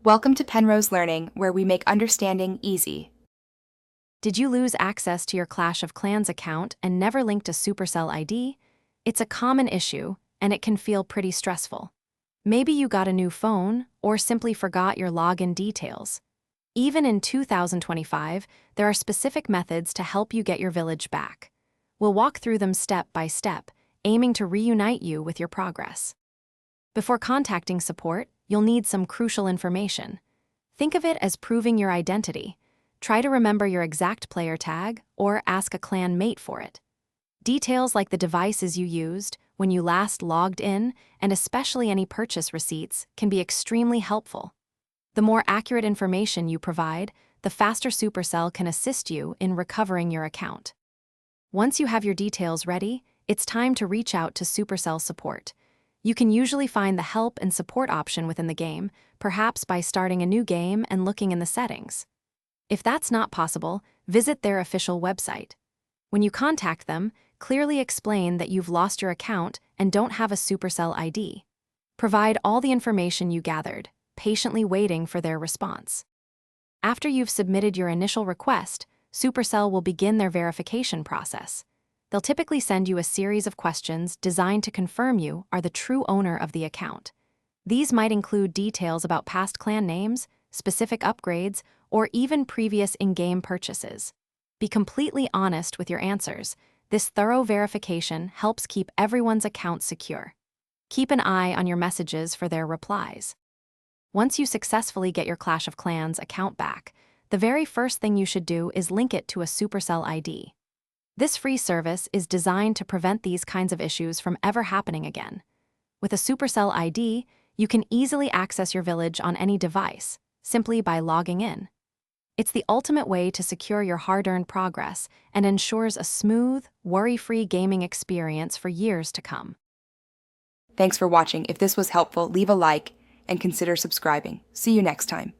Welcome to Penrose Learning, where we make understanding easy. Did you lose access to your Clash of Clans account and never linked a Supercell ID? It's a common issue, and it can feel pretty stressful. Maybe you got a new phone, or simply forgot your login details. Even in 2025, there are specific methods to help you get your village back. We'll walk through them step by step, aiming to reunite you with your progress. Before contacting support, you'll need some crucial information. Think of it as proving your identity. Try to remember your exact player tag or ask a clan mate for it. Details like the devices you used, when you last logged in, and especially any purchase receipts can be extremely helpful. The more accurate information you provide, the faster Supercell can assist you in recovering your account. Once you have your details ready, it's time to reach out to Supercell support. You can usually find the help and support option within the game, perhaps by starting a new game and looking in the settings. If that's not possible, visit their official website. When you contact them, clearly explain that you've lost your account and don't have a Supercell ID. Provide all the information you gathered, patiently waiting for their response. After you've submitted your initial request, Supercell will begin their verification process. They'll typically send you a series of questions designed to confirm you are the true owner of the account. These might include details about past clan names, specific upgrades, or even previous in-game purchases. Be completely honest with your answers. This thorough verification helps keep everyone's account secure. Keep an eye on your messages for their replies. Once you successfully get your Clash of Clans account back, the very first thing you should do is link it to a Supercell ID. This free service is designed to prevent these kinds of issues from ever happening again. With a Supercell ID, you can easily access your village on any device, simply by logging in. It's the ultimate way to secure your hard-earned progress and ensures a smooth, worry-free gaming experience for years to come. Thanks for watching. If this was helpful, leave a like and consider subscribing. See you next time.